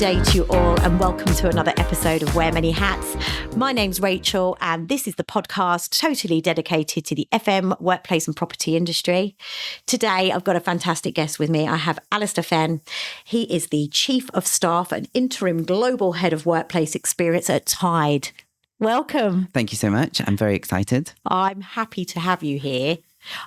day to you all, and welcome to another episode of Wear Many Hats. My name's Rachel, and this is the podcast totally dedicated to the FM, workplace and property industry. Today, I've got a fantastic guest with me. I have Alistair Fenn. He is the Chief of Staff and Interim Global Head of Workplace Experience at Tide. Welcome. Thank you so much. I'm very excited. I'm happy to have you here.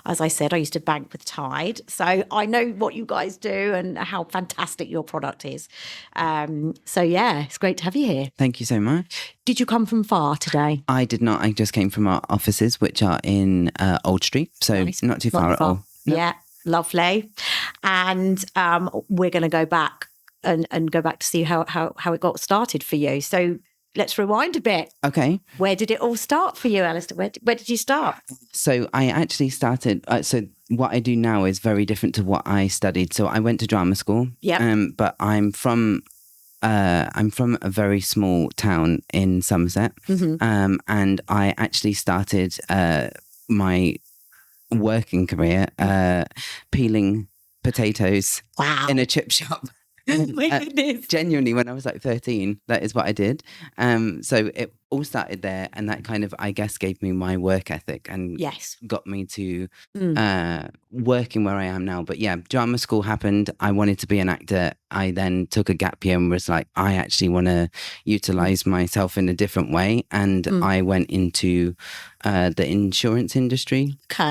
As I said, I used to bank with Tide, so I know what you guys do and how fantastic your product is. So yeah, it's great to have you here. Thank you so much. Did you come from far today? I did not. I just came from our offices, which are in Old Street, so Nice. not too far at all. No. Yeah, lovely. And we're going to go back and go back to see how it got started for you. So let's rewind a bit. Okay. Where did it all start for you, Alistair? Where did you start? So I actually started. So what I do now is very different to what I studied. So I went to drama school. Yeah. But I'm from a very small town in Somerset. Mm-hmm. And I actually started my working career peeling potatoes Wow. in a chip shop. My goodness. Genuinely, when I was like 13, that is what I did. So it all started there, and that kind of, I guess, gave me my work ethic and Yes. got me to working where I am now. But yeah, drama school happened. I wanted to be an actor. I then took a gap year and was like, I actually want to utilize myself in a different way. And I went into the insurance industry. Okay.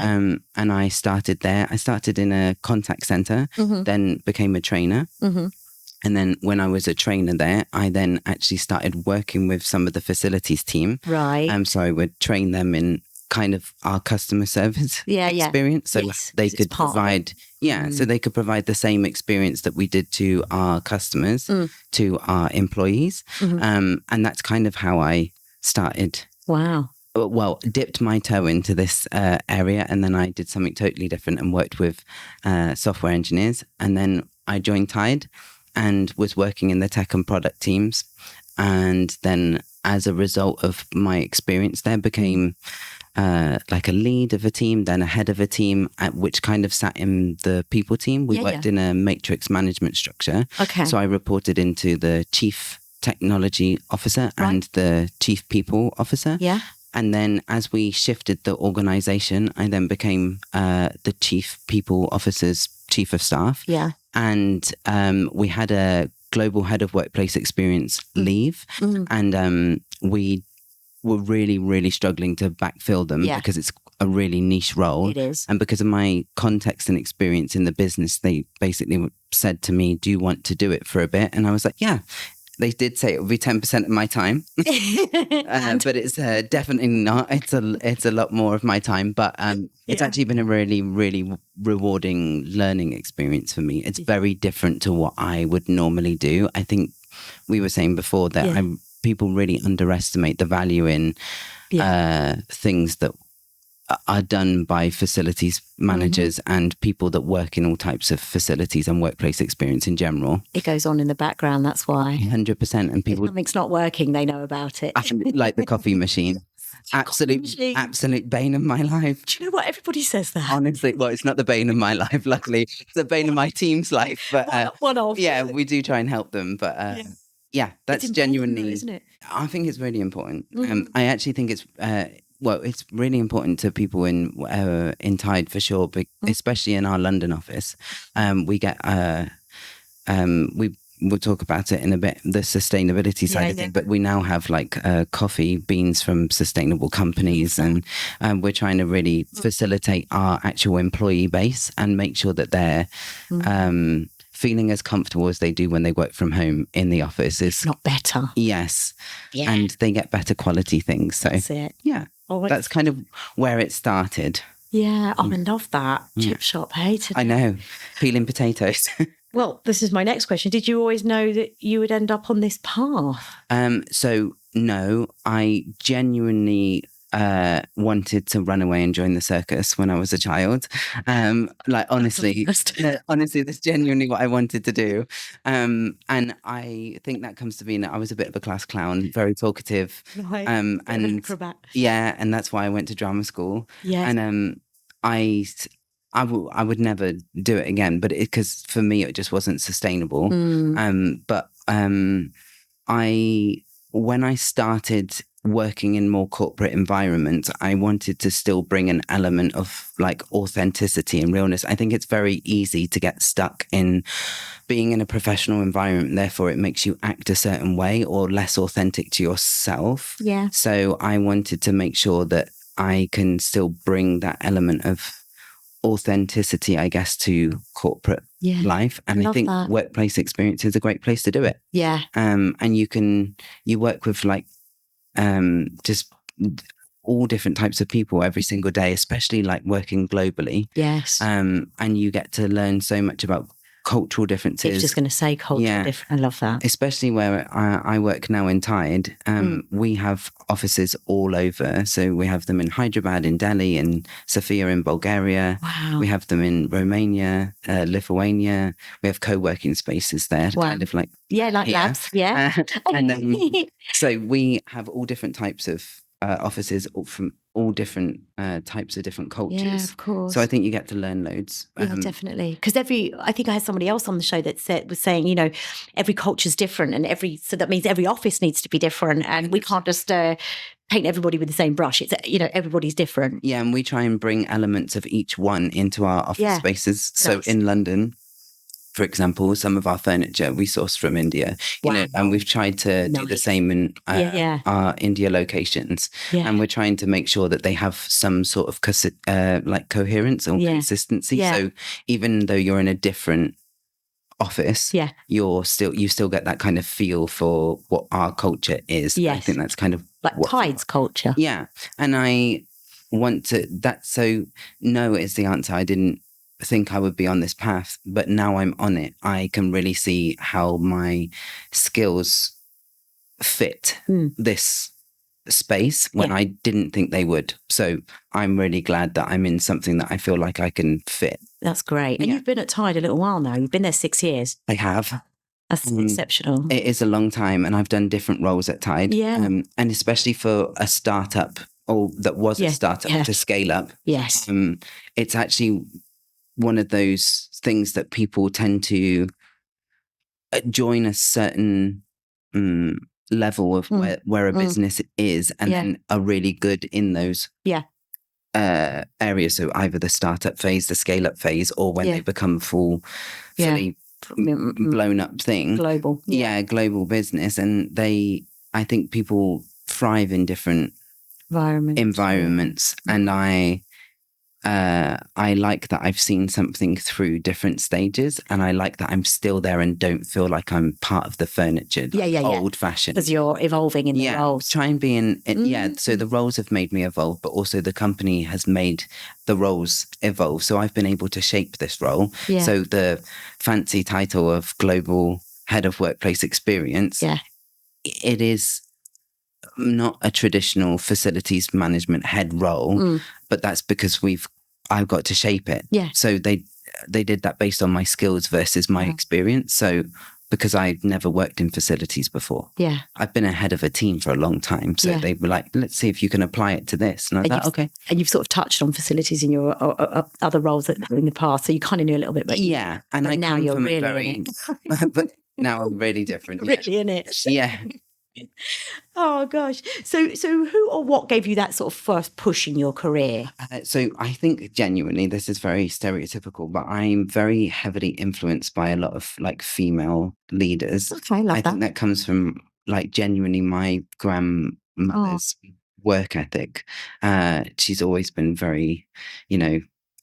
And I started there. I started in a contact center, then became a trainer. Mm-hmm. And then when I was a trainer there, I then actually started working with some of the facilities team. Right. So I would train them in kind of our customer service experience. So Yes, they 'cause could it's part of provide, so they could provide the same experience that we did to our customers, to our employees. And that's kind of how I started. Wow. Well, dipped my toe into this area, and then I did something totally different and worked with software engineers. And then I joined Tide and was working in the tech and product teams. And then as a result of my experience there, became like a lead of a team, then a head of a team, which kind of sat in the people team. We worked in a matrix management structure. Okay. So I reported into the chief technology officer and the chief people officer. Yeah. And then as we shifted the organization, I then became the chief people officer's chief of staff. Yeah. And we had a global head of workplace experience leave. And we were really, really struggling to backfill them because it's a really niche role. It is. And because of my context and experience in the business, they basically said to me, do you want to do it for a bit? And I was like, yeah. They did say it would be 10% of my time, but it's definitely not. It's a lot more of my time, but it's actually been a really, really rewarding learning experience for me. It's very different to what I would normally do. I think we were saying before that people really underestimate the value in things that are done by facilities managers and people that work in all types of facilities and workplace experience in general. It goes on in the background, that's why. 100%. And people... If something's not working, they know about it. Like the coffee machine. Absolute bane of my life. Do you know what? Everybody says that. Honestly, well, it's not the bane of my life, luckily. It's the bane of my team's life. But one of. Yeah, we do try and help them. But that's genuinely... isn't it? I think it's really important. I actually think it's... it's really important to people in Tide for sure, but especially in our London office. We get, we'll talk about it in a bit, the sustainability side of it, but we now have like coffee beans from sustainable companies, and we're trying to really facilitate our actual employee base and make sure that they're feeling as comfortable as they do when they work from home in the office. If not better. Yes. Yeah. And they get better quality things. So that's it. Yeah. Oh, that's kind of where it started. Yeah. Oh, I love that. Chip shop, hated it. I know. Peeling potatoes. Well, this is my next question. Did you always know that you would end up on this path? So no, I genuinely wanted to run away and join the circus when I was a child. Honestly, that's genuinely what I wanted to do. And I think that comes to being that I was a bit of a class clown, very talkative. Right. And acrobat. Yeah, and that's why I went to drama school. Yeah. And I would never do it again, but because for me it just wasn't sustainable. But when I started working in more corporate environments, I wanted to still bring an element of like authenticity and realness. I think it's very easy to get stuck in being in a professional environment. Therefore, it makes you act a certain way or less authentic to yourself. Yeah. So I wanted to make sure that I can still bring that element of authenticity, I guess, to corporate life. And I think that. workplace experience is a great place to do it. Yeah. And you work with like just all different types of people every single day, especially like working globally. Yes. And you get to learn so much about cultural differences. I was just going to say cultural difference. I love that. Especially where I work now in Tide. We have offices all over. So we have them in Hyderabad, in Delhi, in Sofia in Bulgaria. Wow. We have them in Romania, Lithuania. We have co-working spaces there, kind of like like here. labs. Yeah. And then, so we have all different types of offices from all different types of different cultures. Yeah, of course. So I think you get to learn loads. Yeah, definitely. Because I think I had somebody else on the show that was saying, every culture's different, and so that means every office needs to be different, and we can't just paint everybody with the same brush. It's everybody's different. Yeah, and we try and bring elements of each one into our office spaces. So nice. In London, for example, some of our furniture we source from India, and we've tried to do the same in our India locations. Yeah. And we're trying to make sure that they have some sort of like coherence or consistency. Yeah. So even though you're in a different office, you still get that kind of feel for what our culture is. Yes. I think that's kind of like Tide's culture. Yeah. And I want to, no is the answer. I didn't think I would be on this path, but now I'm on it. I can really see how my skills fit this space when I didn't think they would. So I'm really glad that I'm in something that I feel like I can fit. That's great. And you've been at Tide a little while now. You've been there 6 years. I have. That's exceptional. It is a long time, and I've done different roles at Tide. Yeah. And especially for a startup, or that was a startup to scale up. Yes. It's actually one of those things that people tend to join a certain level of where a business is, and then are really good in those areas. So either the startup phase, the scale up phase, or when they become fully blown up thing. Global. Yeah, global business. And I think people thrive in different environments. And I like that I've seen something through different stages, and I like that I'm still there and don't feel like I'm part of the furniture. Old fashioned. Because you're evolving in the roles. Try and be so the roles have made me evolve, but also the company has made the roles evolve. So I've been able to shape this role. Yeah. So the fancy title of Global Head of Workplace Experience, it is not a traditional facilities management head role, but that's because I've got to shape it. Yeah. So they did that based on my skills versus my experience. So because I'd never worked in facilities before. Yeah. I've been a head of a team for a long time. So they were like, let's see if you can apply it to this. And I was like, okay. And you've sort of touched on facilities in your other roles in the past. So you kind of knew a little bit. But and now you're really in it. But now I'm really different. Really in it. Yeah. Oh gosh. So who or what gave you that sort of first push in your career? So I think genuinely, this is very stereotypical, but I'm very heavily influenced by a lot of like female leaders. Okay, I love that. I think that comes from like genuinely my grandmother's work ethic. She's always been very,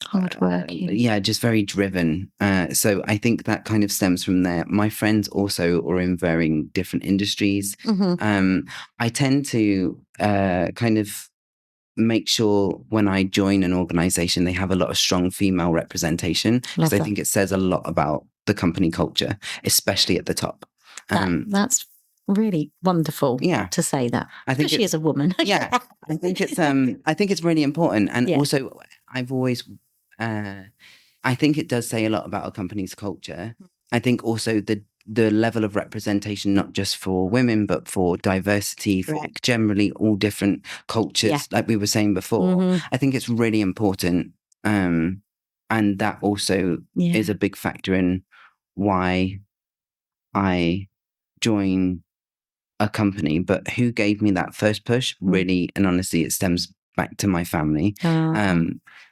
hardworking. Just very driven. So I think that kind of stems from there. My friends also are in varying different industries. Mm-hmm. I tend to kind of make sure when I join an organization, they have a lot of strong female representation, because I think it says a lot about the company culture, especially at the top. That's really wonderful to say that, especially as a woman. I think it's really important. And also I've always I think it does say a lot about a company's culture. I think also the level of representation, not just for women, but for diversity, for generally all different cultures, like we were saying before. Mm-hmm. I think it's really important. And that also is a big factor in why I join a company, but who gave me that first push, really, and honestly, it stems back to my family.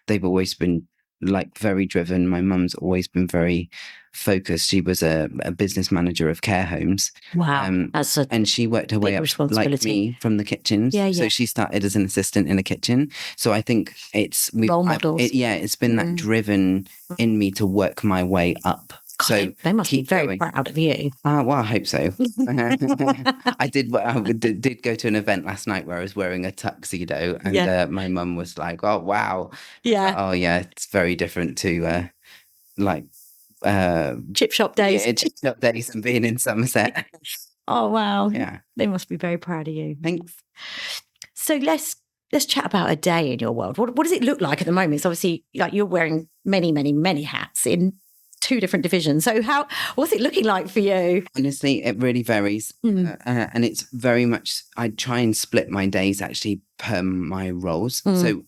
They've always been like very driven. My mum's always been very focused. She was a business manager of care homes. Wow. And she worked her way up like me from the kitchens. So she started as an assistant in a kitchen. So I think it's role models. It's been that driven in me to work my way up. God, so they must be very proud of you. Well, I hope so. I did go to an event last night where I was wearing a tuxedo, and my mum was like, "Oh, wow, oh yeah, it's very different to chip shop days, chip shop days, and being in Somerset." Oh wow, yeah, they must be very proud of you. Thanks. So let's chat about a day in your world. What does it look like at the moment? It's obviously like you're wearing many hats in 2 different divisions. So what's it looking like for you? Honestly, it really varies. And it's very much, I try and split my days actually per my roles. So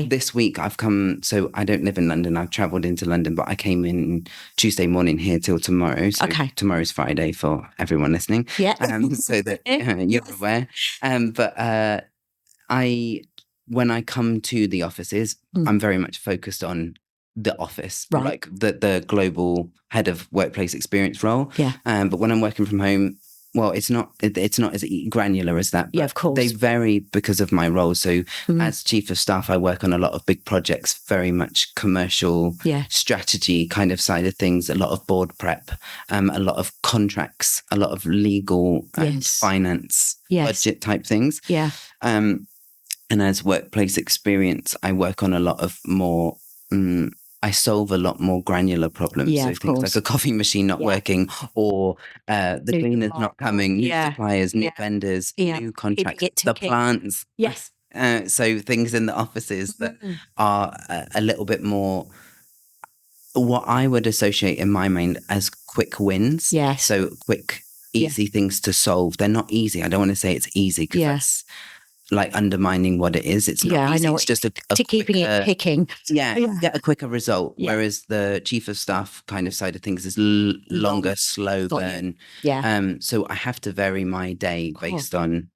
this week I've come, so I don't live in London. I've travelled into London, but I came in Tuesday morning here till tomorrow. So tomorrow's Friday for everyone listening. Yeah. So that you're aware. But when I come to the offices, I'm very much focused on the office, like the global head of workplace experience role. But when I'm working from home, well, it's not as granular as that. Yeah, of course. They vary because of my role. So as chief of staff, I work on a lot of big projects, very much commercial strategy kind of side of things, a lot of board prep, a lot of contracts, a lot of legal and finance budget type things. And as workplace experience, I work on a lot of more I solve a lot more granular problems. So things like a coffee machine not working, or the cleaner's not coming, new suppliers, new vendors, new contracts, the plants. Yes. So things in the offices that are a little bit more what I would associate in my mind as quick wins. Yes. So quick, easy things to solve. They're not easy. I don't want to say it's easy because that's like undermining what it is. It's not easy. It's just keeping it picking. Get a quicker result. Whereas the chief of staff kind of side of things is longer, slow burn. So I have to vary my day based on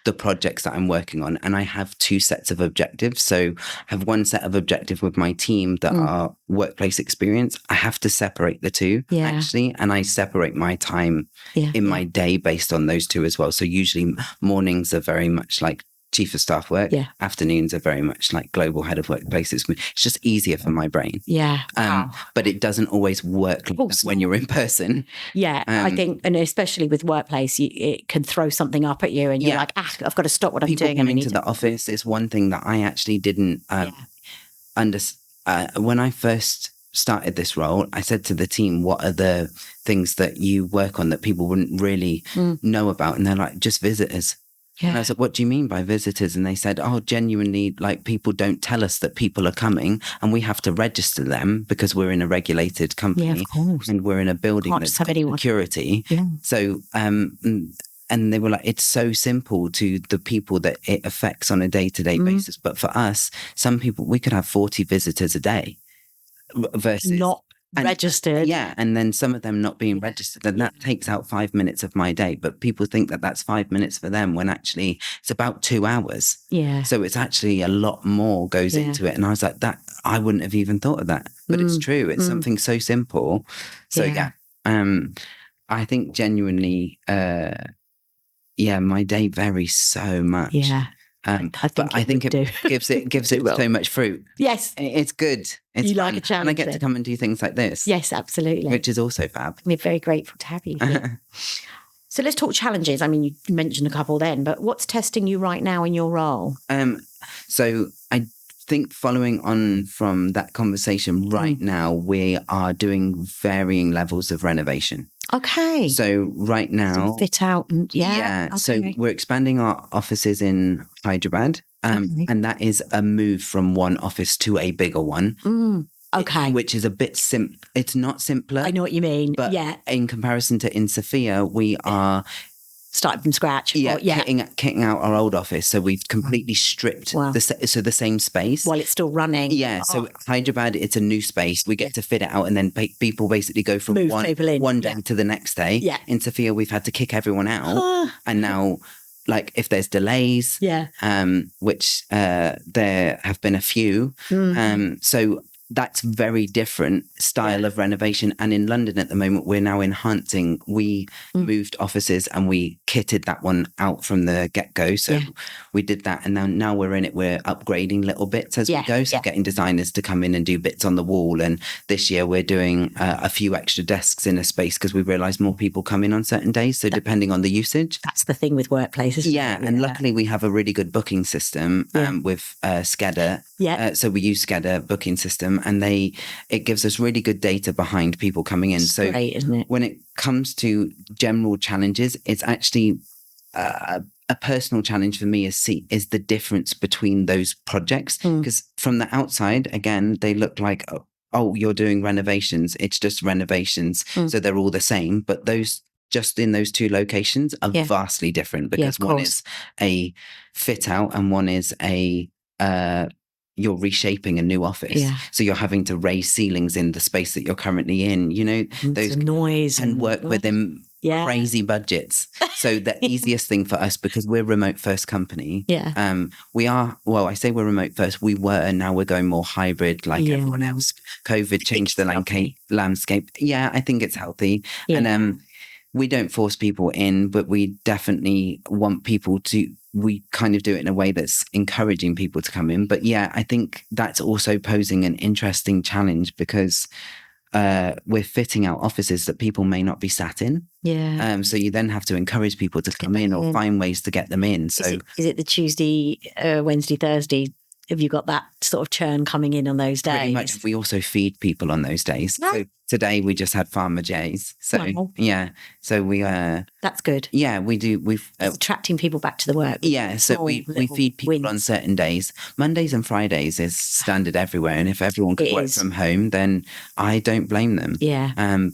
the projects that I'm working on. And I have 2 sets of objectives. So I have one set of objective with my team that are workplace experience. I have to separate the 2 actually. And I separate my time in my day based on those 2 as well. So usually mornings are very much like chief of staff work. Afternoons are very much like global head of workplaces. It's just easier for my brain. But it doesn't always work when you're in person. I think, and especially with workplace, it can throw something up at you and you're like, I've got to stop what I'm doing. Coming to the office is one thing that I actually didn't understand. When I first started this role, I said to the team, what are the things that you work on that people wouldn't really know about? And they're like, just visitors. And I was like, what do you mean by visitors? And they said, genuinely, like people don't tell us that people are coming and we have to register them because we're in a regulated company and we're in a building that's got security. So, and they were like, it's so simple to the people that it affects on a day-to-day basis. But for us, some people, we could have 40 visitors a day versus not registered. And then some of them not being registered. And that takes out 5 minutes of my day. But people think that that's 5 minutes for them when actually it's about 2 hours. So it's actually a lot more goes into it. And I was like, that I wouldn't have even thought of that. But it's true. It's something so simple. So I think genuinely, my day varies so much. I think it gives it so much fruit. Yes. It's good. It's you fun. like a challenge. And I get to come and do things like this. Yes, absolutely. Which is also fab. We're very grateful to have you here. So let's talk challenges. I mean, you mentioned a couple then, but what's testing you right now in your role? So I think following on from that conversation right now, we are doing varying levels of renovation. Okay. So right now, fit out and So we're expanding our offices in Hyderabad, and that is a move from one office to a bigger one. Which is a bit it's not simpler. I know what you mean. But in comparison to in Sophia, we are started from scratch. Yeah, Or, kitting out our old office. So we've completely stripped the same space. While it's still running. Yeah, so Hyderabad, it's a new space. We get to fit it out, and then people basically go from one day to the next day. Yeah. In Sophia, we've had to kick everyone out. And now, like, if there's delays, which there have been a few. So that's very different style of renovation. And in London at the moment, we're now enhancing. We moved offices and we kitted that one out from the get-go. So we did that. And now we're in it. We're upgrading little bits as we go. So getting designers to come in and do bits on the wall. And this year we're doing a few extra desks in a space because we realised more people come in on certain days. So depending on the usage. That's the thing with workplaces. Yeah. And luckily we have a really good booking system with Skeda. So we use Skeda booking system. And it gives us really good data behind people coming in. So great, isn't it? When it comes to general challenges, it's actually a personal challenge for me is the difference between those projects. Because from the outside, again, they look like, oh, you're doing renovations. It's just renovations. So they're all the same. But just in those two locations are vastly different because one is a fit out and one is you're reshaping a new office. So you're having to raise ceilings in the space that you're currently in, those noise and work within crazy budgets. So the easiest thing for us, because we're remote first company. We are, well, I say we're remote first. We were, and now we're going more hybrid like everyone else. COVID changed the landscape. Yeah, I think it's healthy. And we don't force people in, but we definitely want people we kind of do it in a way that's encouraging people to come in. But I think that's also posing an interesting challenge because we're fitting out offices that people may not be sat in. So you then have to encourage people to come in or find ways to get them in. So is it the Tuesday, Wednesday, Thursday? Have you got that sort of churn coming in on those days? Pretty much. We also feed people on those days. So today we just had Farmer J's. So so we that's good. Yeah, we do. It's attracting people back to the work. Yeah, so we feed people on certain days. Mondays and Fridays is standard everywhere, and if everyone could work from home, then I don't blame them.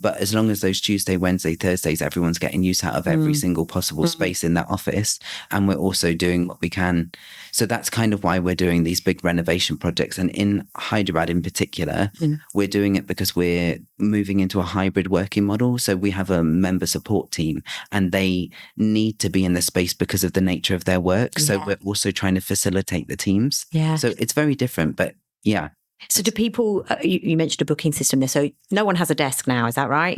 But as long as those Tuesday, Wednesday, Thursdays, everyone's getting use out of every single possible space in that office, and we're also doing what we can. So that's kind of why we're doing these big renovation projects, and in Hyderabad in particular, we're doing it because we're moving into a hybrid working model. So we have a member support team and they need to be in the space because of the nature of their work. So we're also trying to facilitate the teams. So it's very different, but So do people, you mentioned a booking system there, so no one has a desk now, is that right?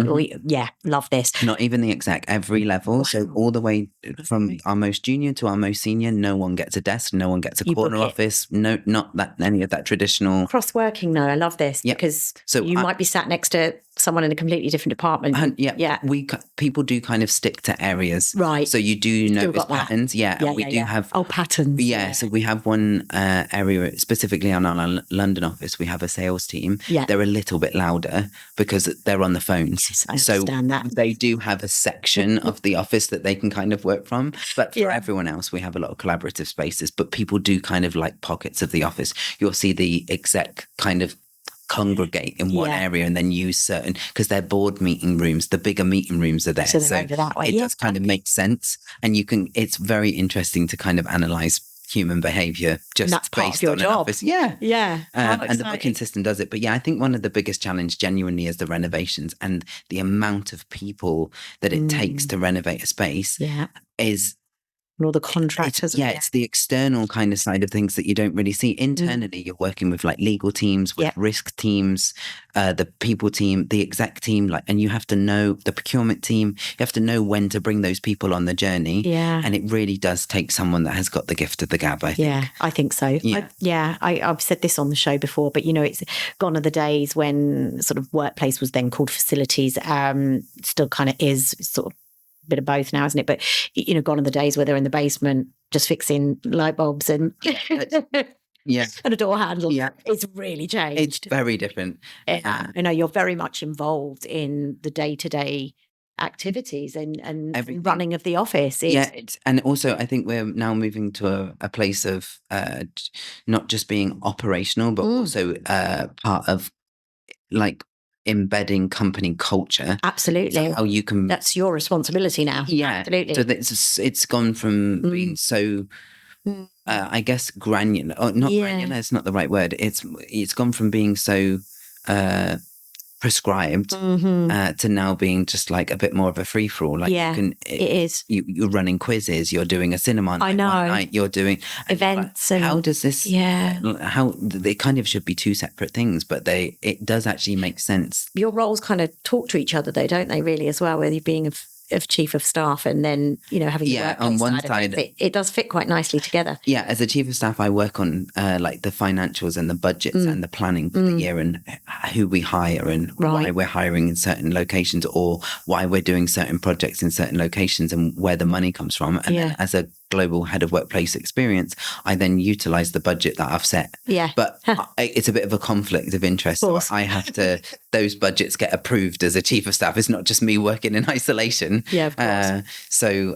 Love this. Not even the exec, every level. So all the way from our most junior to our most senior, no one gets a desk, no one gets a corner office, no, not that any of that traditional. Cross-working, no, I love this because you might be sat next to someone in a completely different department. People do kind of stick to areas. Right. So you do notice patterns. And we do have. Oh, patterns. So we have one area, specifically on our London office, we have a sales team. They're a little bit louder because they're on the phones. Yes, I understand that. They do have a section of the office that they can kind of work from. But for everyone else, we have a lot of collaborative spaces. But people do kind of like pockets of the office. You'll see the exec kind of congregate in one area and then use certain, because they're board meeting rooms, the bigger meeting rooms are there. So they're over that way. It does kind of make sense. And it's very interesting to kind of analyze human behavior just based on an office. And the booking system does it. But I think one of the biggest challenge genuinely is the renovations and the amount of people that it takes to renovate a space is. And all the contractors. It's the external kind of side of things that you don't really see. Internally, you're working with like legal teams, with risk teams, the people team, the exec team, and you have to know the procurement team. You have to know when to bring those people on the journey. And it really does take someone that has got the gift of the gab, I think. Yeah, I think so. I've said this on the show before, but it's gone are the days when sort of workplace was then called facilities. Still kind of is sort of bit of both now, isn't it? But gone are the days where they're in the basement just fixing light bulbs and and a door handle. It's really changed. It's very different. I know you're very much involved in the day-to-day activities and running of the office. And also I think we're now moving to a place of not just being operational, but also part of like embedding company culture. Absolutely. How you can. That's your responsibility now. Yeah. Absolutely. So it's gone from being so, I guess, granular. Or not granular. It's not the right word. It's gone from being so prescribed to now being just like a bit more of a free for all. Like it is. You're running quizzes. You're doing a cinema night. I know. One night, you're doing events. And how does this? Yeah. How they kind of should be two separate things, but it does actually make sense. Your roles kind of talk to each other, though, don't they? Really, as well, whether you being of chief of staff and then having the workplace on one side it does fit quite nicely together. As a chief of staff I work on like the financials and the budgets and the planning for the year and who we hire and why we're hiring in certain locations or why we're doing certain projects in certain locations and where the money comes from. And then as a global head of workplace experience, I then utilize the budget that I've set. But it's a bit of a conflict of interest. So I have to, those budgets get approved as a chief of staff. It's not just me working in isolation. Of course. So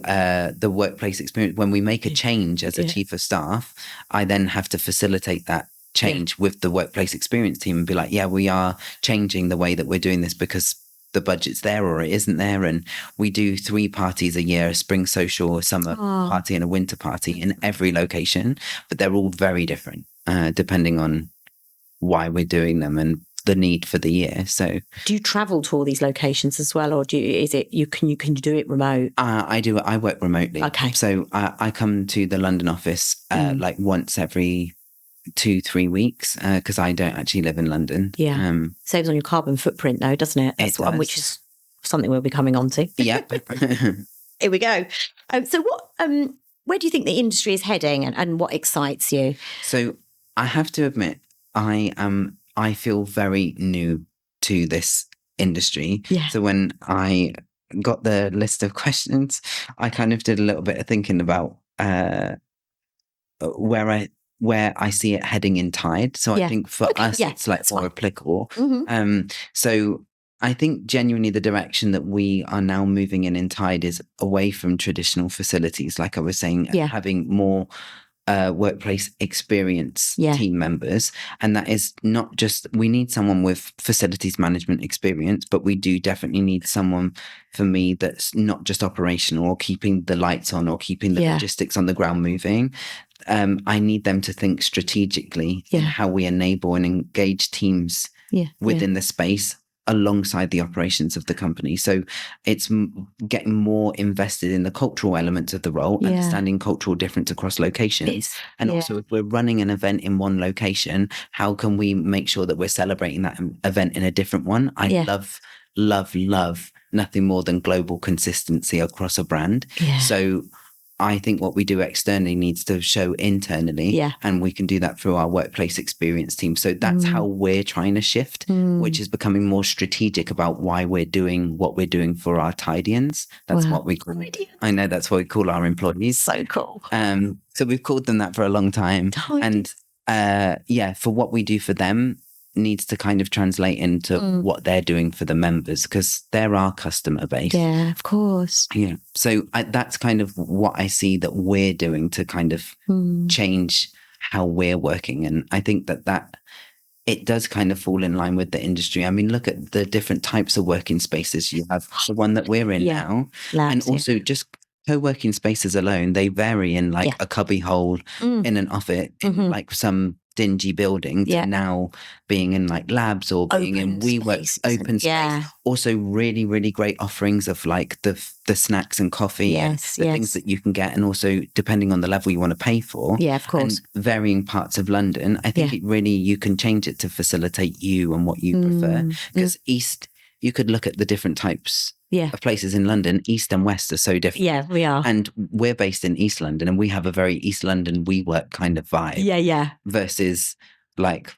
the workplace experience, when we make a change as a chief of staff, I then have to facilitate that change with the workplace experience team and be like, we are changing the way that we're doing this because the budget's there or it isn't there. And we do 3 parties a year, a spring social, a summer party and a winter party in every location, but they're all very different depending on why we're doing them and the need for the year. So do you travel to all these locations as well, or can you do it remote? I do. I work remotely. Okay. So I come to the London office like once every 2-3 weeks because I don't actually live in London. Saves on your carbon footprint though, doesn't it? That's which is something we'll be coming on to. Here we go. So what where do you think the industry is heading and what excites you? So I have to admit I feel very new to this industry. So when I got the list of questions, I kind of did a little bit of thinking about where I see it heading in Tide. So I think for us, it's like more applicable. So I think genuinely the direction that we are now moving in Tide is away from traditional facilities. Like I was saying, having more workplace experience team members. And that is not just, we need someone with facilities management experience, but we do definitely need someone for me that's not just operational or keeping the lights on or keeping the logistics on the ground moving. I need them to think strategically in how we enable and engage teams within the space alongside the operations of the company. So it's getting more invested in the cultural elements of the role, understanding cultural difference across locations. And also if we're running an event in one location, how can we make sure that we're celebrating that event in a different one? I love nothing more than global consistency across a brand. So I think what we do externally needs to show internally, and we can do that through our workplace experience team. So that's how we're trying to shift, which is becoming more strategic about why we're doing what we're doing for our Tidians. That's what we call it. I know that's what we call our employees. So cool. So we've called them that for a long time. And for what we do for them needs to kind of translate into what they're doing for the members because they're our customer base. Yeah, of course. So that's kind of what I see that we're doing to kind of change how we're working. And I think that it does kind of fall in line with the industry. I mean, look at the different types of working spaces. You have the one that we're in now. Labs, and also just co-working spaces alone, they vary in like a cubby hole in an office, in like some dingy building to now being in like labs or being in WeWork open space. Also really, really great offerings of like the snacks and coffee and the things that you can get. And also depending on the level you want to pay for. Yeah, of course. And varying parts of London. I think it really, you can change it to facilitate you and what you prefer. Because East, you could look at the different types of places in London. East and West are so different. Yeah, we are. And we're based in East London and we have a very East London WeWork kind of vibe. Versus like,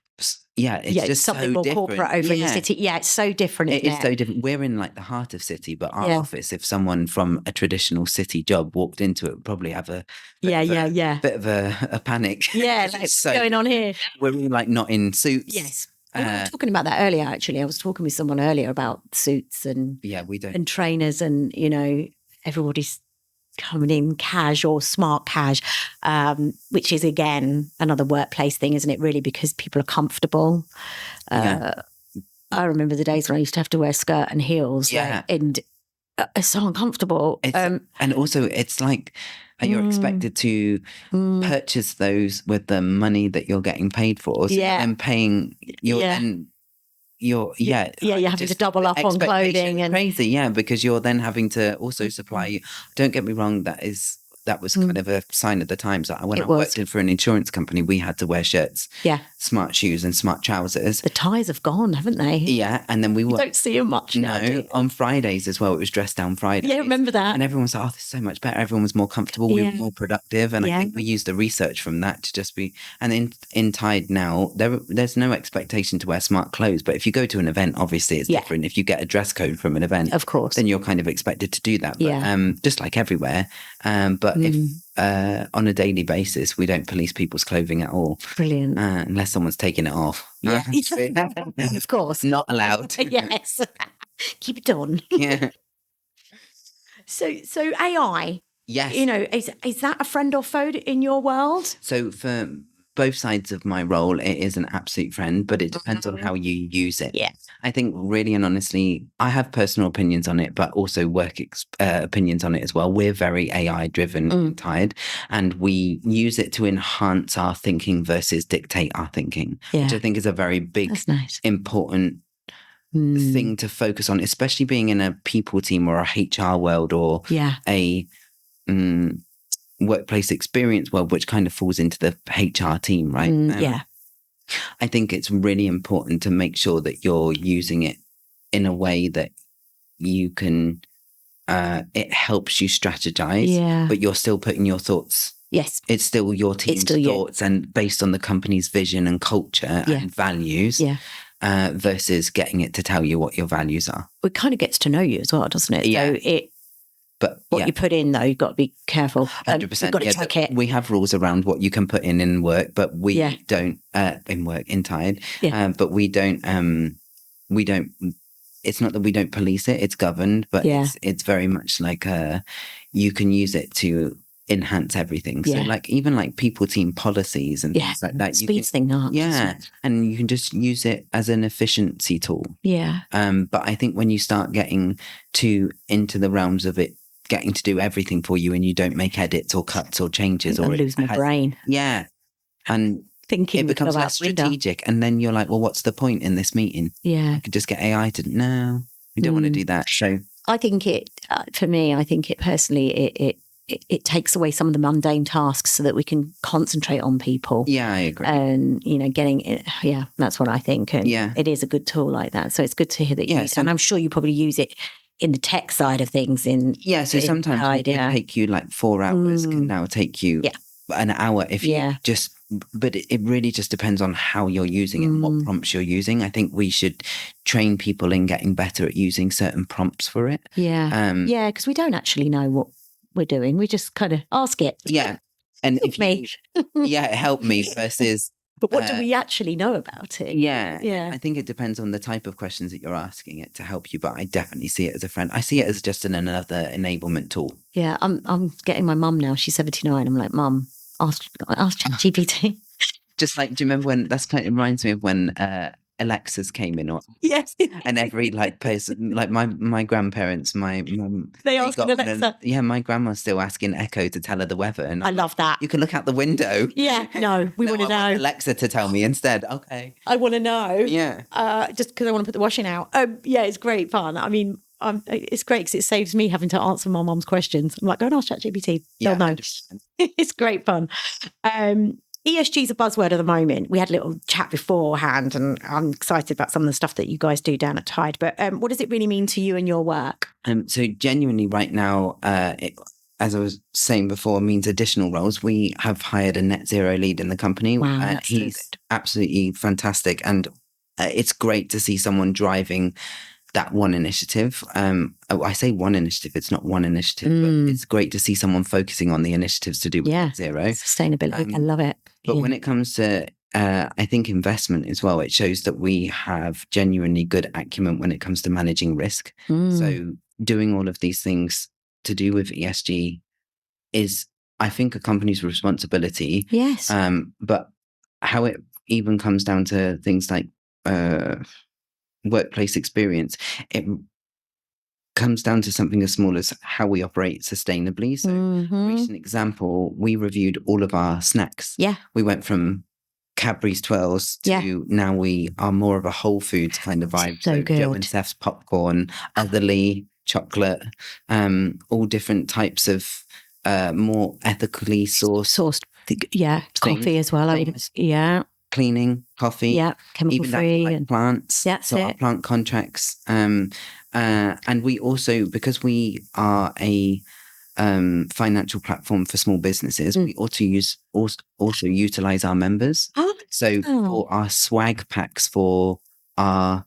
it's just something so more different. corporate over in the city. Yeah, it's so different. It is so different. We're in like the heart of city, but our office, if someone from a traditional city job walked into it, would probably have a bit of a panic. Yeah, like, what's going on here? We're all like not in suits. Yes. We were talking about that earlier, actually. I was talking with someone earlier about suits and and trainers and, everybody's coming in cash or smart cash, which is, again, another workplace thing, isn't it, really, because people are comfortable. I remember the days when I used to have to wear a skirt and heels. Yeah. And it's so uncomfortable. And also, it's like you're expected to purchase those with the money that you're getting paid for. So Yeah. and paying your and you're you're having to double up on clothing and crazy, because you're then having to also supply. Don't get me wrong, that was kind of a sign of the times. When I worked for an insurance company, we had to wear shirts, smart shoes and smart trousers. The ties have gone, haven't they? Yeah, and then we don't see them much now. No, on Fridays as well. It was dress down Fridays. Yeah, remember that. And everyone was like, "Oh, this is so much better." Everyone was more comfortable. We were more productive, and I think we used the research from that to just be. And in Tide now, there's no expectation to wear smart clothes, but if you go to an event, obviously it's different. If you get a dress code from an event, of course, then you're kind of expected to do that. But, just like everywhere. But if on a daily basis, we don't police people's clothing at all. Brilliant. Unless someone's taking it off. Yeah. Of course. Not allowed. Yes. Keep it on. Yeah. So AI. Yes. Is that a friend or foe in your world? So for both sides of my role, it is an absolute friend, but it depends on how you use it. Yeah. I think really and honestly, I have personal opinions on it, but also work opinions on it as well. We're very AI driven, Tired, and we use it to enhance our thinking versus dictate our thinking, which I think is a very big, important thing to focus on, especially being in a people team or a HR world or a workplace experience world, which kind of falls into the HR team, right? I think it's really important to make sure that you're using it in a way that you can, it helps you strategize, but you're still putting your thoughts. Yes. It's still your team's thoughts and based on the company's vision and culture and values. Versus getting it to tell you what your values are. It kind of gets to know you as well, doesn't it? Yeah. So But what you put in, though, you've got to be careful. 100%. You've got to check it. We have rules around what you can put in work, but we don't in Tide. But we don't. It's not that we don't police it; it's governed, but it's very much like you can use it to enhance everything. So even people team policies and things like that. Speeds things up. And you can just use it as an efficiency tool. But I think when you start getting into the realms of it getting to do everything for you and you don't make edits or cuts or changes, I lose my brain. And thinking it becomes less strategic. And then you're like, well, what's the point in this meeting? I could just get AI to. No, we don't want to do that. So I think for me, I think it personally, it takes away some of the mundane tasks so that we can concentrate on people. Yeah, I agree. And, getting it. Yeah, that's what I think. And it is a good tool like that. So it's good to hear that you use it. And I'm sure you probably use it in the tech side of things. So sometimes it can take you 4 hours, can now take you an hour if you just, but it really just depends on how you're using it and what prompts you're using. I think we should train people in getting better at using certain prompts for it. Because we don't actually know what we're doing. We just kind of ask it. And help me versus. But what do we actually know about it? I think it depends on the type of questions that you're asking it to help you. But I definitely see it as a friend. I see it as just another enablement tool. Yeah, I'm getting my mum now. She's 79. I'm like, Mum, ask ChatGPT. Just do you remember when? It reminds me of when Alexas came in, and every person, my grandparents, my mum, they asked Alexa. My grandma's still asking Echo to tell her the weather, and I love that. You can look out the window. No, we want to know. Alexa to tell me instead. Okay, I want to know. Just because I want to put the washing out. It's great fun. I mean, it's great because it saves me having to answer my mum's questions. I'm like, go and ask ChatGPT. They'll know. It's great fun. ESG is a buzzword at the moment. We had a little chat beforehand and I'm excited about some of the stuff that you guys do down at Tide. But what does it really mean to you and your work? So genuinely right now, as I was saying before, means additional roles. We have hired a net zero lead in the company. Wow, that's he's absolutely fantastic. And it's great to see someone driving that one initiative. I say one initiative, it's not one initiative, but it's great to see someone focusing on the initiatives to do with net zero. Sustainability. I love it. But when it comes to, I think, investment as well, it shows that we have genuinely good acumen when it comes to managing risk. So doing all of these things to do with ESG is, I think, a company's responsibility. Yes. But how it even comes down to things like workplace experience, it comes down to something as small as how we operate sustainably. So, recent example, we reviewed all of our snacks. Yeah. We went from Cadbury's Twirls to now we are more of a Whole Foods kind of vibe. So good. Joe and Seth's popcorn, Otherly chocolate, all different types of more ethically sourced coffee as well. Cleaning, coffee, chemical even free, like and plants. That's our it. plant contracts, and we also, because we are a financial platform for small businesses, we also utilize our members. So for our swag packs for our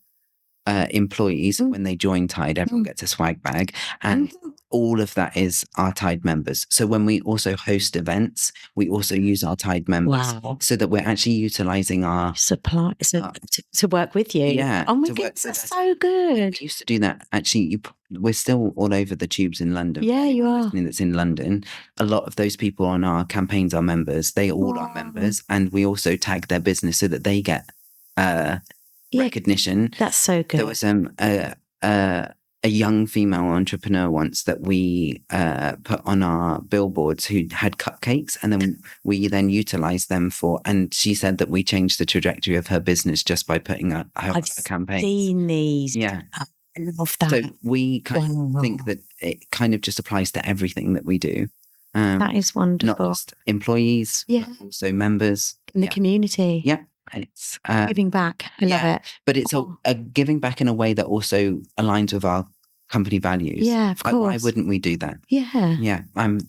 employees, when they join Tide, everyone gets a swag bag, and all of that is our Tide members. So when we also host events, we also use our Tide members, so that we're actually utilizing our supply to work with you. Yeah. Oh my goodness, that's so good. We used to do that. Actually, we're still all over the tubes in London. Yeah, you are. That's in London. A lot of those people on our campaigns are members. They all are members, and we also tag their business so that they get recognition. That's so good. There was a young female entrepreneur once that we put on our billboards who had cupcakes, and then we utilized them and she said that we changed the trajectory of her business just by putting her campaign. I've seen these. Yeah. I love that. So we kind of think that it kind of just applies to everything that we do. That is wonderful. Not just employees, but also members. In the community. Yeah. And it's giving back. I love it. But it's a giving back in a way that also aligns with our company values. Yeah, of course. Why wouldn't we do that? Yeah. Yeah. I've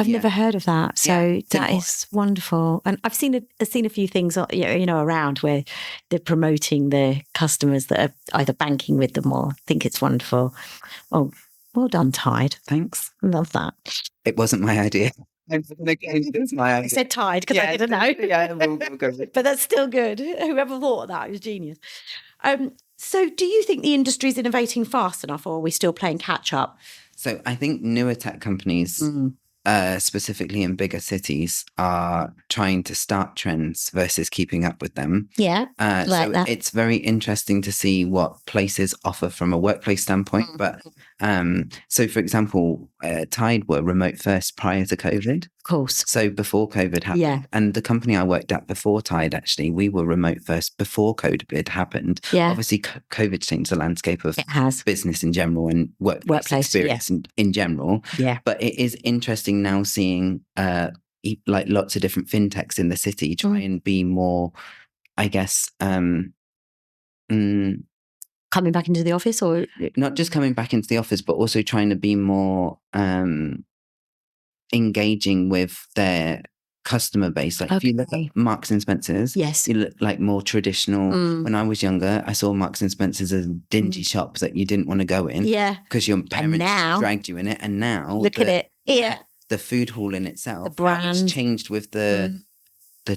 never heard of that. So that is wonderful. And I've seen a few things, around where they're promoting the customers that are either banking with them or think it's wonderful. Oh, well done, Tide. Thanks. I love that. It wasn't my idea. It's my idea. I said Tide because I didn't know. Yeah, we'll go with it. But that's still good. Whoever thought of that was genius. So do you think the industry is innovating fast enough, or are we still playing catch up? So I think newer tech companies, specifically in bigger cities, are trying to start trends versus keeping up with them. Yeah, so it's very interesting to see what places offer from a workplace standpoint. But so, for example, Tide were remote first prior to COVID. Of course. So before COVID happened, and the company I worked at before Tide, actually, we were remote first before COVID happened. Yeah. Obviously, COVID changed the landscape of business in general and workplace experience in general. Yeah. But it is interesting now seeing like lots of different fintechs in the city try and be more, I guess, coming back into the office, or not just coming back into the office, but also trying to be more engaging with their customer base. Like if you look at Marks and Spencer's, you look like more traditional. When I was younger, I saw Marks and Spencer's as a dingy shop that you didn't want to go in. Yeah. Because your parents dragged you in it. And now look at it. Yeah. The food hall in itself, the brand, it's changed with the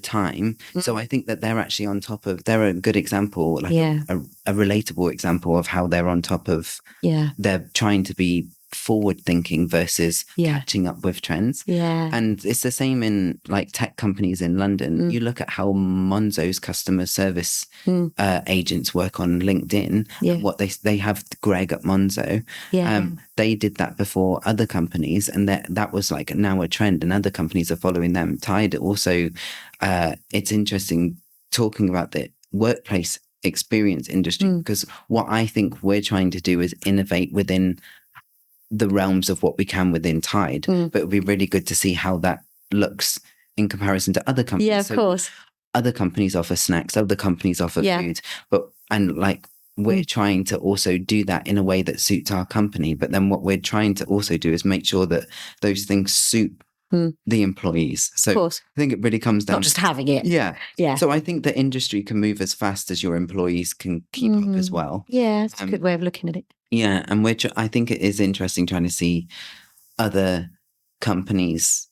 time. So I think that they're actually on top of, they're a good example, like a relatable example of how they're on top of, they're trying to be forward thinking versus catching up with trends. And it's the same in like tech companies in London. You look at how Monzo's customer service agents work on LinkedIn. What they have Greg at Monzo. They did that before other companies, and that was like now a trend, and other companies are following them. Tide also, it's interesting talking about the workplace experience industry, because what I think we're trying to do is innovate within the realms of what we can within Tide. But it would be really good to see how that looks in comparison to other companies. Yeah, of course. Other companies offer snacks, other companies offer food, and we're trying to also do that in a way that suits our company. But then what we're trying to also do is make sure that those things suit the employees. So of course. I think it really comes down not just having it. Yeah. So I think the industry can move as fast as your employees can keep up as well. Yeah, it's a good way of looking at it. Yeah, and I think it is interesting trying to see other companies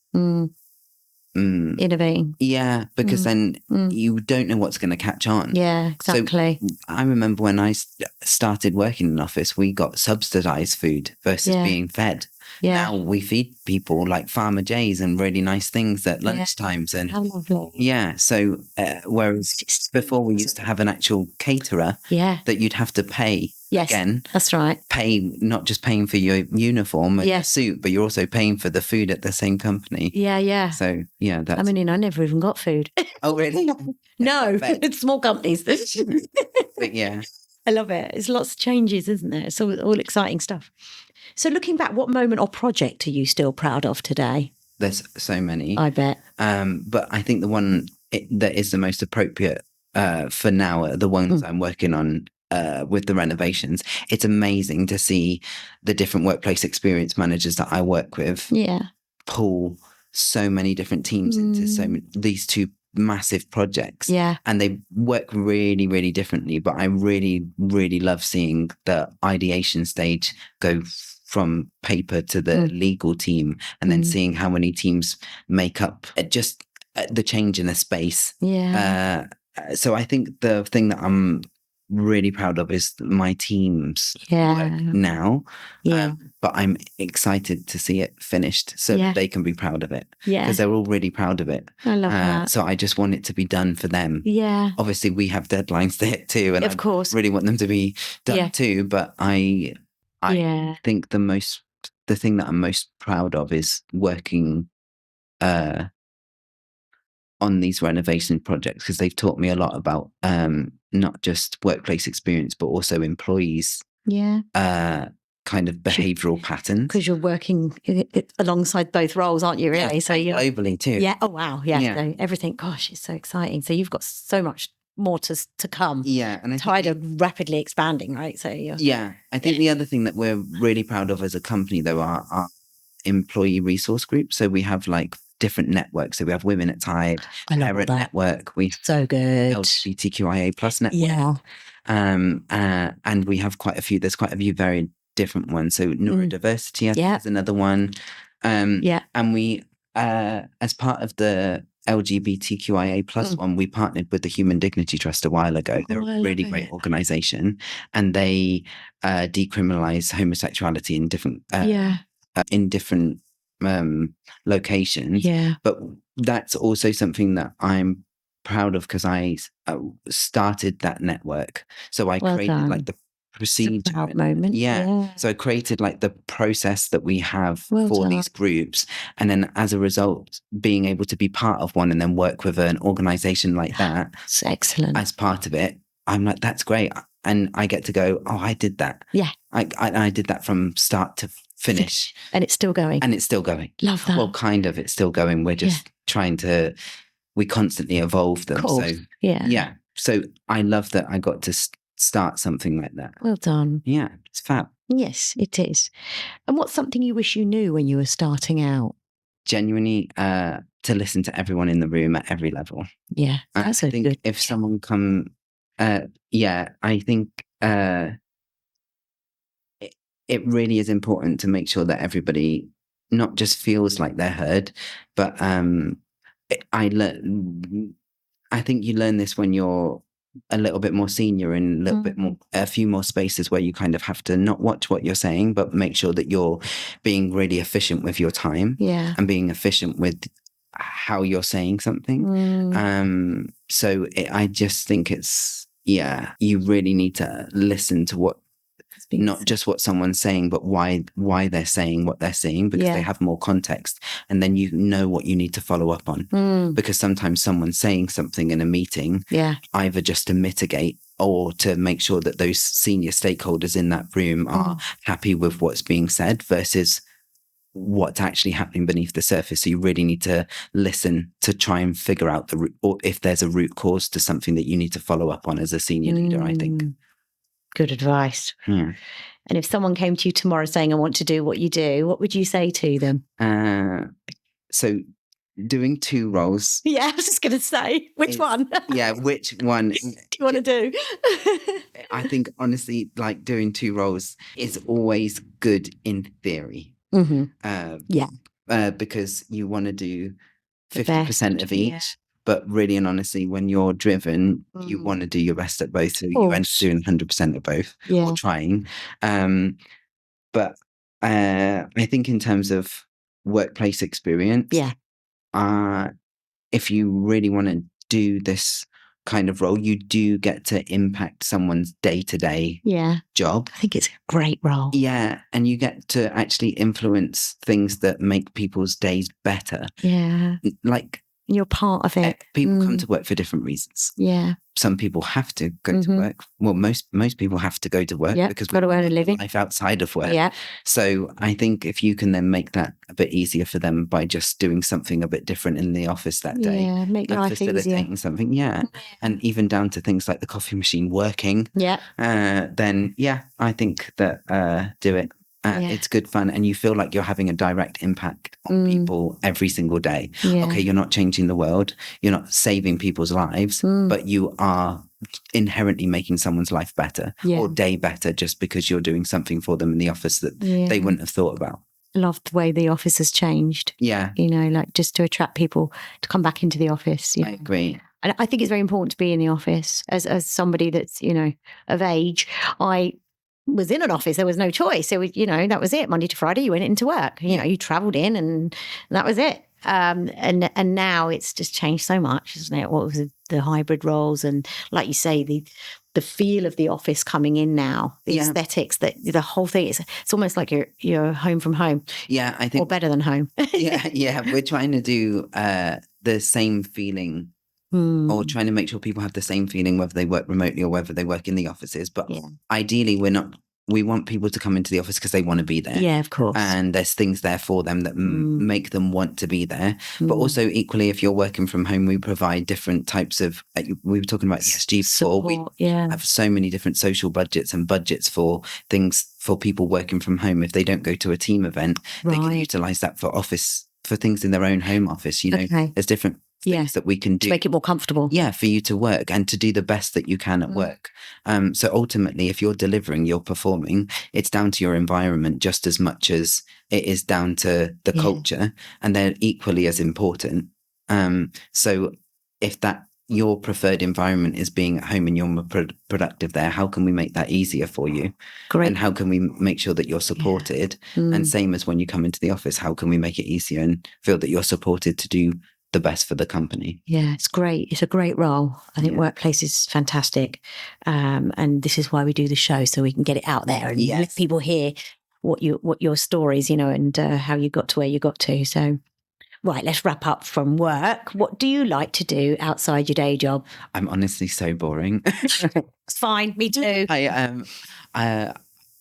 innovating. Yeah, because then you don't know what's going to catch on. Yeah, exactly. So I remember when I started working in an office, we got subsidized food versus being fed. Yeah. Now we feed people like Farmer J's and really nice things at lunchtimes. And How lovely. yeah, so whereas before we used to have an actual caterer that you'd have to pay. Yes, again, that's right. Pay, not just paying for your uniform and your suit, but you're also paying for the food at the same company. Yeah. So yeah, that's. I mean, I never even got food. Oh really? No, it's small companies. But yeah, I love it. It's lots of changes, isn't there? It's all exciting stuff. So looking back, what moment or project are you still proud of today? There's so many. I bet. But I think the one that is the most appropriate for now are the ones I'm working on with the renovations. It's amazing to see the different workplace experience managers that I work with pull so many different teams into these two massive projects. Yeah. And they work really, really differently. But I really, really love seeing the ideation stage go from paper to the legal team, and then seeing how many teams make up just the change in a space. Yeah. So I think the thing that I'm really proud of is my team's work now. Yeah. But I'm excited to see it finished so that they can be proud of it. Yeah. Because they're all really proud of it. I love that. So I just want it to be done for them. Yeah. Obviously, we have deadlines to hit too. And of course. I really want them to be done too. But I think the thing that I'm most proud of is working on these renovation projects, because they've taught me a lot about not just workplace experience, but also employees. Kind of behavioural patterns. Because you're working alongside both roles, aren't you, really? So you're globally too. Yeah. Oh, wow. Yeah. So everything, gosh, it's so exciting. So you've got so much more to come. Yeah. And Tide are rapidly expanding, right? So I think the other thing that we're really proud of as a company, though, are our employee resource groups. So we have like different networks. So we have Women at Tide, Parent Network. We so good. LGBTQIA plus network. Yeah. And we have quite a few. There's quite a few very different ones. So neurodiversity, I think, is another one. And we, as part of the LGBTQIA plus one, we partnered with the Human Dignity Trust a while ago. They're a really great organisation, and they decriminalise homosexuality in different locations. Yeah. But that's also something that I'm proud of, because I started that network. So I created like the procedure. Moment. So I created like the process that we have for these groups. And then as a result, being able to be part of one and then work with an organisation like that. It's excellent. As part of it, I'm like, that's great. And I get to go, oh, I did that. Yeah. I did that from start to finish. And it's still going. Love that. Well, kind of, it's still going. We're just trying to, we constantly evolve them. So yeah. So I love that I got to start something like that. Well done. Yeah, it's fab. Yes, it is. And what's something you wish you knew when you were starting out? Genuinely, to listen to everyone in the room at every level. Yeah, that's I think good. If someone I think it really is important to make sure that everybody not just feels like they're heard, but I think you learn this when you're a little bit more senior and a little bit more, a few more spaces where you kind of have to not watch what you're saying, but make sure that you're being really efficient with your time and being efficient with how you're saying something. So I just think it's, you really need to listen to what, not just what someone's saying, but why they're saying what they're saying, because they have more context, and then you know what you need to follow up on. Because sometimes someone's saying something in a meeting, either just to mitigate or to make sure that those senior stakeholders in that room are happy with what's being said versus what's actually happening beneath the surface. So you really need to listen to try and figure out the root, or if there's a root cause to something that you need to follow up on as a senior leader, I think. Good advice. And if someone came to you tomorrow saying, I want to do what you do, what would you say to them? So doing two roles. Yeah, I was just going to say, which one? Which one do you want to do? I think, honestly, like doing two roles is always good in theory. Because you want to do 50% of each. But really and honestly, when you're driven, you want to do your best at both. So you end up doing 100% of both, or trying. But I think in terms of workplace experience, if you really want to do this kind of role, you do get to impact someone's day-to-day job. I think it's a great role. Yeah. And you get to actually influence things that make people's days better. Yeah. Like, you're part of it. People come to work for different reasons. Yeah. Some people have to go to work. Well, most people have to go to work because got to earn a living. Life outside of work. Yeah. So I think if you can then make that a bit easier for them by just doing something a bit different in the office that day. Yeah, make life facilitating easier. something. Yeah. And even down to things like the coffee machine working. Yeah. Then I think that do it. It's good fun, and you feel like you're having a direct impact on people every single day. Yeah. Okay, you're not changing the world, you're not saving people's lives, but you are inherently making someone's life better or day better just because you're doing something for them in the office that they wouldn't have thought about. I love the way the office has changed. Yeah. Like just to attract people to come back into the office. I agree. And I think it's very important to be in the office as somebody that's, of age. I was in an office. There was no choice. It was, that was it. Monday to Friday, you went into work. You traveled in, and that was it. And now it's just changed so much, isn't it? What was the hybrid roles, and like you say, the feel of the office coming in now, the aesthetics, the whole thing. It's almost like you're home from home. Yeah, I think, or better than home. yeah. We're trying to do the same feeling. Or trying to make sure people have the same feeling, whether they work remotely or whether they work in the offices. But ideally, we want people to come into the office because they want to be there. Yeah, of course. And there's things there for them that make them want to be there. But also equally, if you're working from home, we provide different types of, we were talking about ESG before. We have so many different social budgets and budgets for things for people working from home. If they don't go to a team event, they can utilize that for things in their own home office. There's different things that we can do to make it more comfortable. Yeah, for you to work and to do the best that you can at work. So ultimately, if you're delivering, you're performing, it's down to your environment just as much as it is down to the culture, and they're equally as important. So if your preferred environment is being at home and you're more productive there, how can we make that easier for you? Great. And how can we make sure that you're supported? And same as when you come into the office, how can we make it easier and feel that you're supported to do the best for the company? Yeah, it's great. It's a great role. I think Workplace is fantastic. And this is why we do the show, so we can get it out there and let people hear what your stories, and how you got to where you got to. So, right, let's wrap up from work. What do you like to do outside your day job? I'm honestly so boring. It's fine. Me too.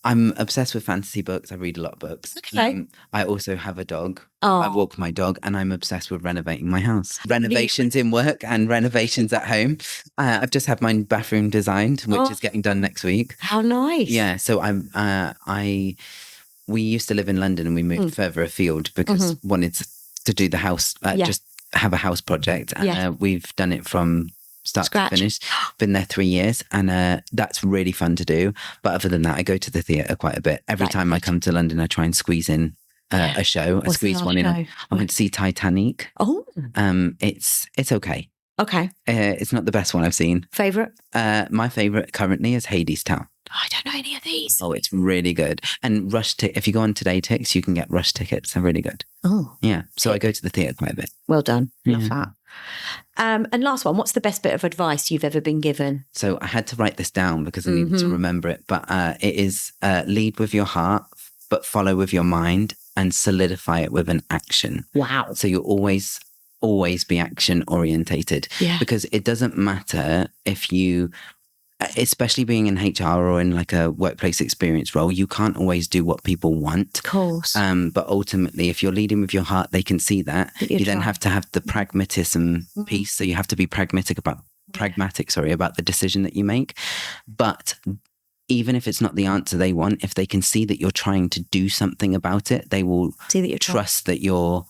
I'm obsessed with fantasy books. I read a lot of books. Okay. I also have a dog. I walk my dog, and I'm obsessed with renovating my house. Renovations in work and renovations at home. I've just had my bathroom designed, which is getting done next week. How nice. Yeah. So we used to live in London, and we moved further afield because wanted to do the house, just have a house project. We've done it from start to finish. Been there 3 years, and that's really fun to do. But other than that, I go to the theatre quite a bit. Every time I come to London, I try and squeeze in a show. I squeeze one in. I went to see Titanic. Oh, it's okay. Okay. It's not the best one I've seen. Favorite? My favorite currently is Hades Town. I don't know any of these. Oh, it's really good. And if you go on Today Tix, you can get rush tickets. They're really good. Oh. Yeah. So I go to the theatre quite a bit. Well done. Love that. And last one, what's the best bit of advice you've ever been given? So I had to write this down because I needed to remember it. But it is lead with your heart, but follow with your mind, and solidify it with an action. Wow. So you always be action orientated. Yeah. Because it doesn't matter if you, especially being in HR or in like a workplace experience role, you can't always do what people want. Of course. But ultimately, if you're leading with your heart, they can see that. You then have to have the pragmatism piece. So you have to be pragmatic about the decision that you make. But even if it's not the answer they want, if they can see that you're trying to do something about it, they will see that you're trust that you're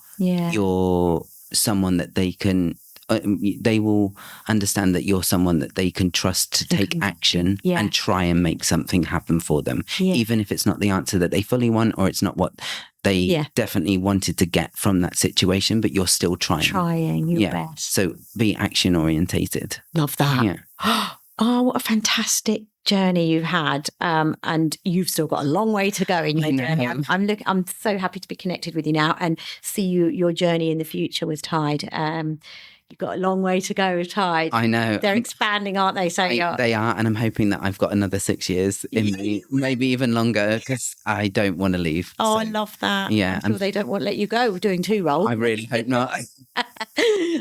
someone that they can. They will understand that you're someone that they can trust to take action and try and make something happen for them, even if it's not the answer that they fully want, or it's not what they definitely wanted to get from that situation, but you're still trying. Trying your best. So be action orientated. Love that. Yeah. Oh, what a fantastic journey you've had. And you've still got a long way to go in your journey. I'm so happy to be connected with you now and see your journey in the future with Tide. You've got a long way to go with Tide. I know. They're expanding, aren't they? So they are. And I'm hoping that I've got another 6 years in me, maybe even longer, because I don't want to leave. Oh, so, I love that. Yeah. I'm sure they don't want to let you go doing 2 roles. I really hope not.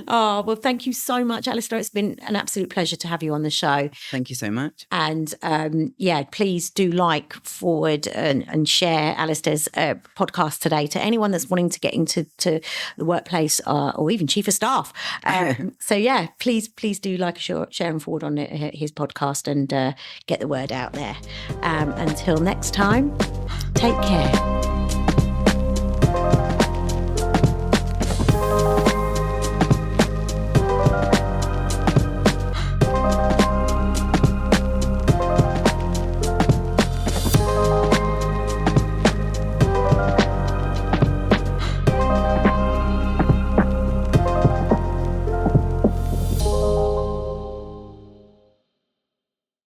Oh, well, thank you so much, Alistair. It's been an absolute pleasure to have you on the show. Thank you so much. And please do forward and share Alistair's podcast today to anyone that's wanting to get into the workplace or even chief of staff. So please do share and forward on his podcast and get the word out there. Until next time, take care.